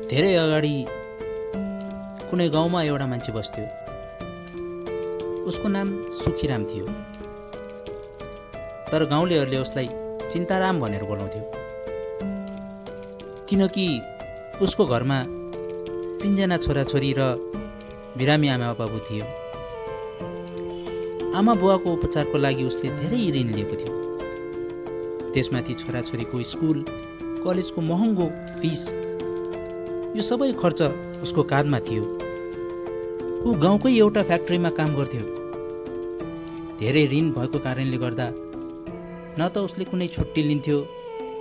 धेरै अगाडि कुनै गाउँमा एउटा मान्छे बस्थ्यो। उसको नाम सुखीराम थियो, तर गाउँलेहरूले उसलाई चिन्ताराम भनेर बोलाउँथ्यो, किनकि उसको घरमा 3 जना छोराछोरी र बिरामी आमा बाबु थियो। आमा बुवाको उपचारको लागि उसले धेरै ऋण लिएको थियो। त्यसमाथि छोराछोरीको स्कुल कलेजको महँगो फिस, यो सबै खर्च उसको काँधमा थियो। ऊ गाउँकै एउटा फ्याक्ट्रीमा काम गर्थ्यो। धेरै ऋण भएको कारणले गर्दा न त उसले कुनै छुट्टी लिन्थ्यो,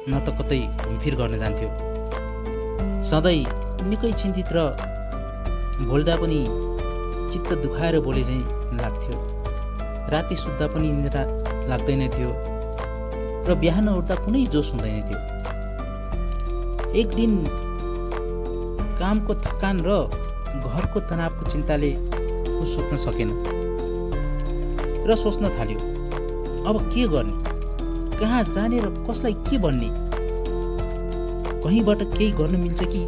न त कतै घुमफिर गर्न जान्थ्यो। सधैँ निकै चिन्तित र बोल्दा पनि चित्त दुखाएर बोले चाहिँ लाग्थ्यो। राति सुत्दा पनि निद्रा लाग्दैन थियो र बिहान उठ्दा कुनै जोस हुँदैन थियो। एक दिन कामको थकान र घरको तनावको चिन्ताले ऊ सुत्न सकेन र सोच्न थाल्यो, अब के गर्ने, कहाँ जाने र कसलाई के भन्ने, कहीँबाट केही गर्न मिल्छ कि।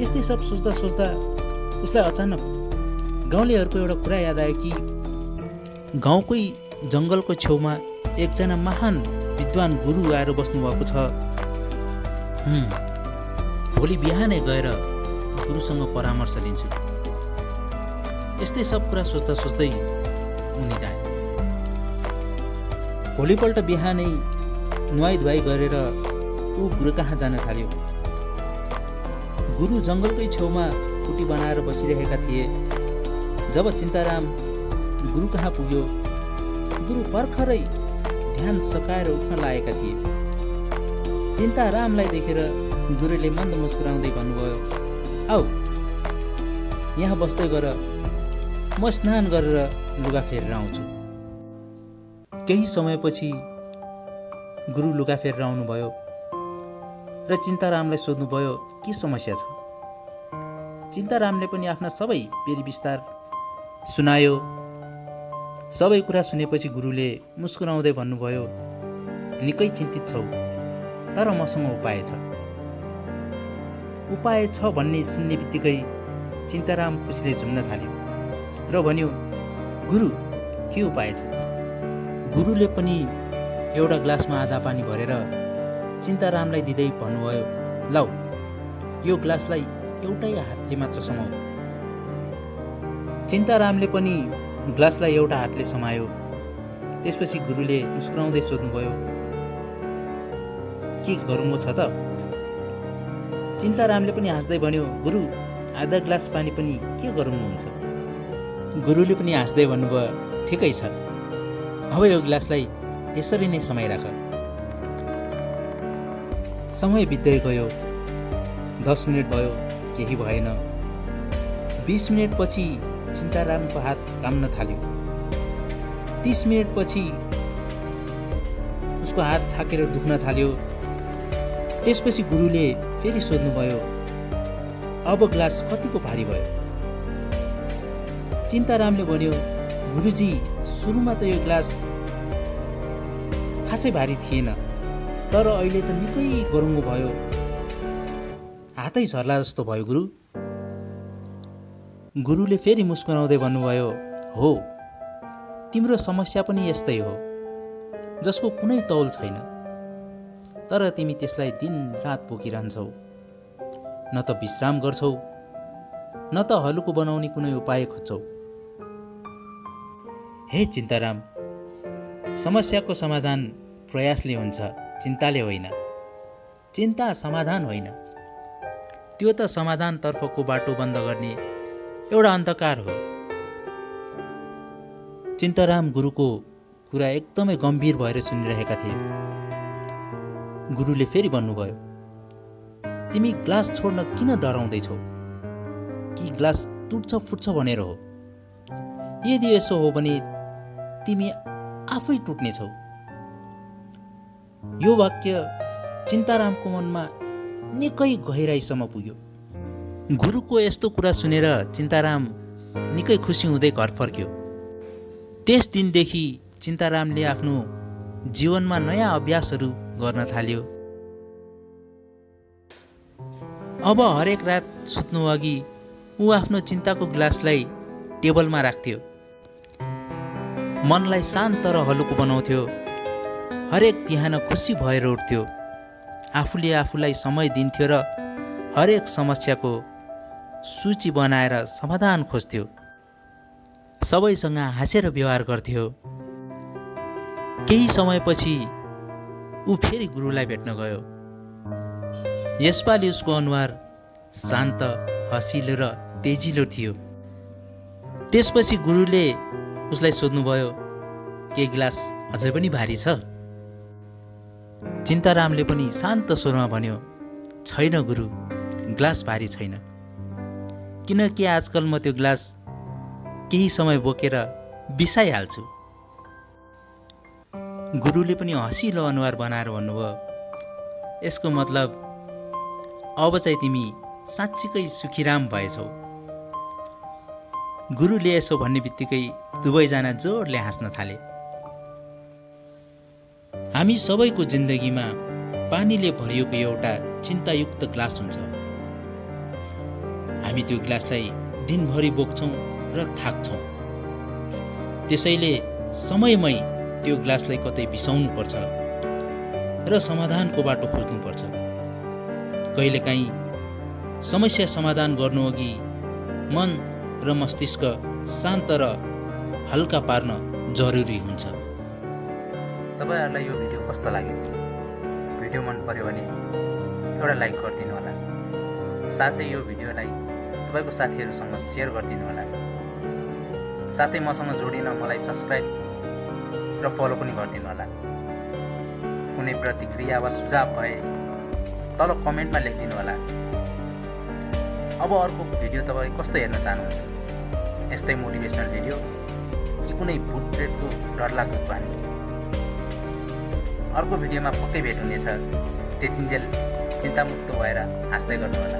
यस्तै सब सोच्दा सोच्दा उसलाई अचानक गाउँलेहरूको एउटा कुरा याद आयो कि गाउँकै जङ्गलको छेउमा एकजना महान विद्वान गुरु आएर बस्नुभएको छ। भोलि बिहानै गएर गुरुसँग परामर्श लिन्छु। यस्तै सब कुरा सोच्दा सोच्दै उनी निदाए। भोलिपल्ट बिहानै नुहाई धुवाई गरेर ऊ गुरु कहाँ जान थाल्यो। गुरु जङ्गलकै छेउमा कुटी बनाएर बसिरहेका थिए। जब चिन्ताराम गुरु कहाँ पुग्यो, गुरु भर्खरै ध्यान सकाएर उठ्न लागेका थिए। चिन्तारामलाई देखेर गुरुले मन्द मुस्कुराउँदै भन्नुभयो, आऊ यहाँ बस्दै गर, म स्नान गरेर लुगा फेरेर आउँछु। केही समयपछि गुरु लुगा फेरेर आउनुभयो र चिन्तारामलाई सोध्नुभयो के समस्या छ। चिन्तारामले पनि आफ्ना सबै पेरी विस्तार सुनायो। सबै कुरा सुनेपछि गुरुले मुस्कुराउँदै भन्नुभयो, निकै चिन्तित छौ, तर मसँग उपाय छ। उपाय छ भन्ने सुन्ने बित्तिकै चिन्ताराम खुसीले झुम्न थाल्यो र भन्यो, गुरु के उपाय छ। गुरुले पनि एउटा ग्लासमा आधा पानी भरेर चिन्तारामलाई दिँदै भन्नुभयो, लौ यो ग्लासलाई एउटै हातले मात्र समाऊ। चिन्तारामले पनि ग्लासलाई एउटा हातले समायो। त्यसपछि गुरुले मुस्कुराउँदै सोध्नुभयो, के गरौँ छ त। चिन्तारामले पनि हाँस्दै भन्यो, गुरु आधा ग्लास पानी पनि के गराउनुहुन्छ। गुरुले पनि हाँस्दै भन्नुभयो, ठिकै छ, अब यो ग्लासलाई यसरी नै समाइराख। समय बित्दै गयो। 10 मिनट भयो, केही भएन। 20 मिनटपछि चिन्तारामको हात काम्न थाल्यो। 30 मिनटपछि उसको हात थाकेर दुख्न थाल्यो। त्यसपछि गुरुले फेरि सोध्नुभयो, अब ग्लास कतिको भारी भयो। चिन्तारामले भन्यो, गुरुजी सुरुमा त यो ग्लास खासै भारी थिएन, तर अहिले त निकै गरुङ्गो भयो, हातै झर्ला जस्तो भयो गुरु। गुरुले फेरि मुस्कुराउँदै भन्नुभयो, हो, तिम्रो समस्या पनि यस्तै हो, जसको कुनै तौल छैन, तर तिमी त्यसलाई दिन रात पोखिरहन्छौ। न त विश्राम गर्छौ, न त हलुको बनाउने कुनै उपाय खोज्छौ। हे चिन्ताराम, समस्याको समाधान प्रयासले हुन्छ, चिन्ताले होइन। चिन्ता समाधान होइन, त्यो त समाधानतर्फको बाटो बन्द गर्ने एउटा अन्धकार हो। चिन्ताराम गुरुको कुरा एकदमै गम्भीर भएर सुनिरहेका थिए। गुरुले फेरि भन्नुभयो, तिमी ग्लास छोड्न किन डराउँदैछौ, कि ग्लास टुट्छ फुट्छ भनेर हो। यदि यसो हो भने तिमी आफै टुट्नेछौ। यो वाक्य चिन्तारामको मनमा निकै गहिराइसम्म पुग्यो। गुरुको यस्तो कुरा सुनेर चिन्ताराम निकै खुसी हुँदै घर फर्क्यो। त्यस दिनदेखि चिन्तारामले आफ्नो जीवनमा नयाँ अभ्यासहरू गर्न थाल्यो। अब हरेक रात सुत्नु अघि ऊ आफ्नो चिन्ताको ग्लासलाई टेबलमा राख्थ्यो। मनलाई शान्त र हलुको बनाउँथ्यो। हरेक बिहान खुसी भएर उठ्थ्यो। आफूले आफूलाई समय दिन्थ्यो र हरेक समस्याको सूची बनाएर समाधान खोज्थ्यो। सबैसँग हाँसेर व्यवहार गर्थ्यो। केही समयपछि ऊ फेरि गुरुलाई भेट्न गयो। यसपालि उसको अनुहार शान्त, हँसिलो र तेजिलो थियो। त्यसपछि गुरुले उसलाई सोध्नुभयो, के गिलास अझै पनि भारी छ? चिन्तारामले पनि शान्त स्वरमा भन्यो, छैन गुरु, ग्लास भारी छैन। किनकि आजकल म त्यो ग्लास केही समय बोकेर बिसाइहाल्छु। गुरुले पनि हँसिलो अनुहार बनाएर भन्नुभयो, यसको मतलब अब चाहिँ तिमी साँच्चीकै सुखीराम भएछौ। गुरुले यसो भन्ने बित्तिकै दुवैजना जोडले हाँस्न थाले। हामी सबैको जिन्दगीमा पानीले भरिएको एउटा चिन्तायुक्त ग्लास हुन्छ। हामी त्यो ग्लासलाई दिनभरि बोक्छौँ र थाक्छौँ। त्यसैले समयमै त्यो ग्लासलाई कतै बिसाउनुपर्छ र समाधानको बाटो खोज्नुपर्छ। कहिलेकाहीँ समस्या समाधान गर्नु अघि मन र मस्तिष्क शान्त र हल्का पार्न जरुरी हुन्छ। तपाईहरुलाई यो भिडियो कस्तो लाग्यो? भिडियो मन पर्यो भने एउटा लाइक गरिदिनु होला। साथै यो भिडियोलाई तपाईको साथीहरुसँग शेयर गरिदिनु होला। साथै मसँग जोडिन मलाई सब्स्क्राइब र फलो पनि गरिदिनु होला। कुनै प्रतिक्रिया वा सुझाव भए तल कमेन्टमा लेखिदिनु होला। अब अर्को भिडियो तपाई कस्तो हेर्न चाहनुहुन्छ? यस्तै मोटिभेसनल भिडियो कि कुनै भूत प्रेतको डरलाग्दो कहानी? अर्को भिडियोमा पक्कै भेट हुनेछ। त्यतिन्जेल चिन्तामुक्त भएर हाँस्दै गर्नु होला।